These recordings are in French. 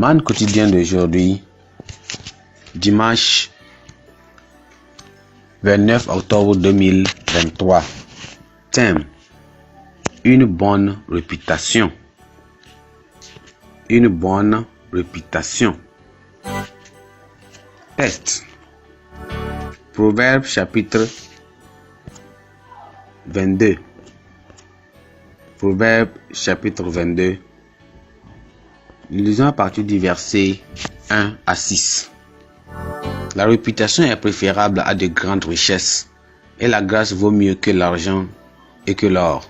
Man quotidien d'aujourd'hui, dimanche 29 octobre 2023. Thème: une bonne réputation. Une bonne réputation. Texte: Proverbes chapitre 22. Proverbes chapitre 22. Nous lisons à partir du verset 1 à 6. La réputation est préférable à de grandes richesses, et la grâce vaut mieux que l'argent et que l'or.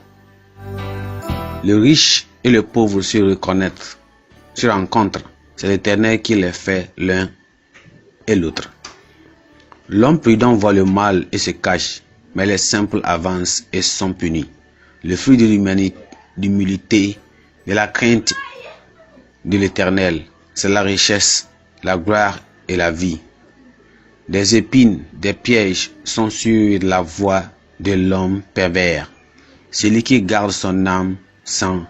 Le riche et le pauvre se rencontrent. C'est l'Éternel qui les fait l'un et l'autre. L'homme prudent voit le mal et se cache, mais les simples avancent et sont punis. Le fruit de l'humilité, de la crainte de l'Éternel, c'est la richesse, la gloire et la vie. Des épines, des pièges sont sur la voie de l'homme pervers. Celui qui garde son âme s'en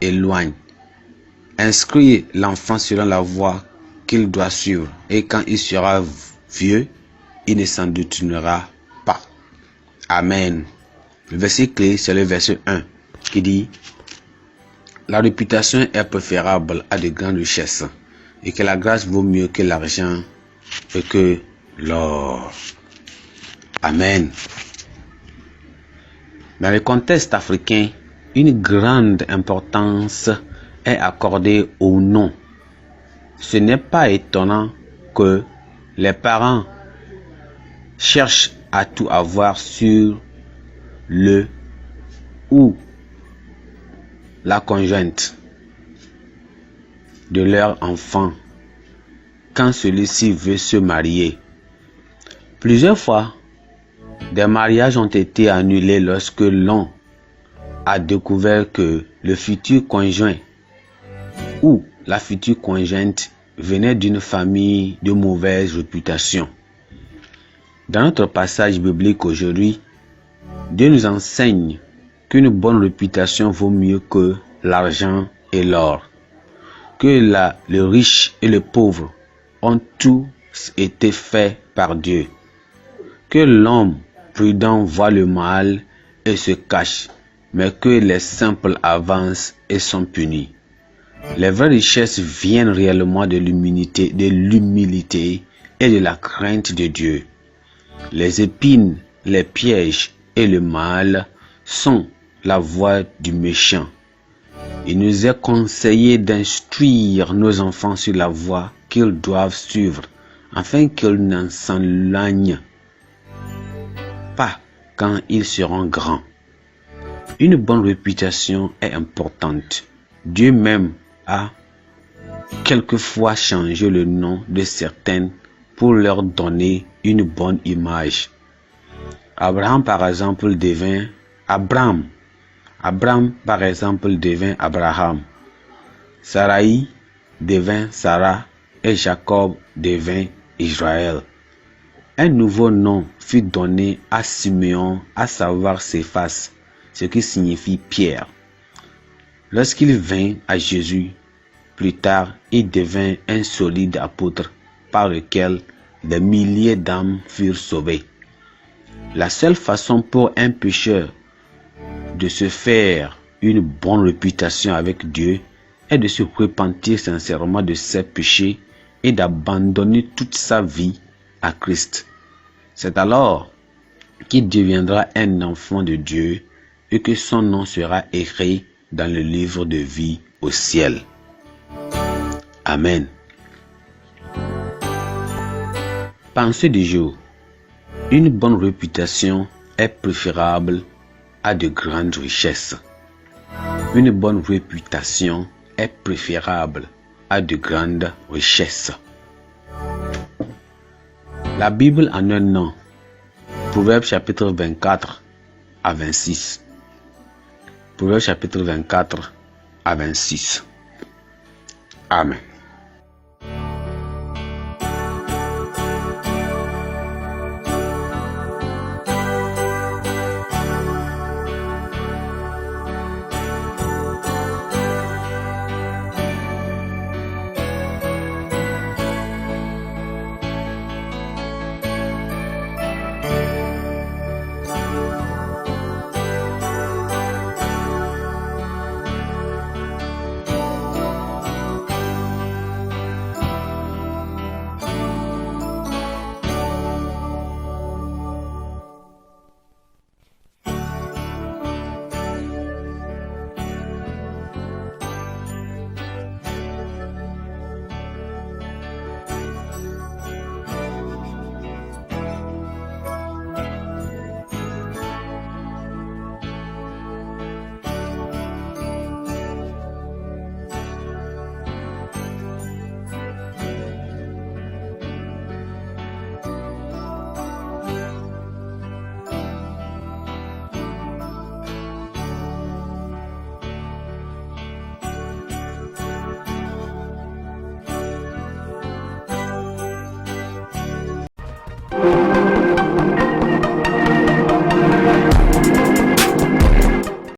éloigne. Instruis l'enfant selon la voie qu'il doit suivre, et quand il sera vieux, il ne s'en détournera pas. Amen. Le verset clé, c'est le verset 1 qui dit: la réputation est préférable à de grandes richesses, et que la grâce vaut mieux que l'argent et que l'or. Amen. Dans le contexte africain, une grande importance est accordée au nom. Ce n'est pas étonnant que les parents cherchent à tout avoir sur le ou la conjointe de leur enfant quand celui-ci veut se marier. Plusieurs fois, des mariages ont été annulés lorsque l'on a découvert que le futur conjoint ou la future conjointe venait d'une famille de mauvaise réputation. Dans notre passage biblique aujourd'hui, Dieu nous enseigne qu'une bonne réputation vaut mieux que l'argent et l'or, que le riche et le pauvre ont tous été faits par Dieu, que l'homme prudent voit le mal et se cache, mais que les simples avancent et sont punis. Les vraies richesses viennent réellement de l'humilité et de la crainte de Dieu. Les épines, les pièges et le mal sont la voie du méchant. Il nous est conseillé d'instruire nos enfants sur la voie qu'ils doivent suivre, afin qu'ils n'en s'éloignent pas quand ils seront grands. Une bonne réputation est importante. Dieu même a quelquefois changé le nom de certaines pour leur donner une bonne image. Abraham par exemple devint Abraham. Par exemple devint Abraham. Sarai devint Sarah et Jacob devint Israël. Un nouveau nom fut donné à Simeon, à savoir Céphas, ce qui signifie Pierre. Lorsqu'il vint à Jésus, plus tard, il devint un solide apôtre par lequel des milliers d'âmes furent sauvées. La seule façon pour un pécheur de se faire une bonne réputation avec Dieu est de se repentir sincèrement de ses péchés et d'abandonner toute sa vie à Christ. C'est alors qu'il deviendra un enfant de Dieu et que son nom sera écrit dans le livre de vie au ciel. Amen. Pensée du jour: une bonne réputation est préférable à de grandes richesses. Une bonne réputation est préférable à de grandes richesses. La Bible en un nom. Proverbes chapitre 24 à 26. Proverbes chapitre 24 à 26. Amen.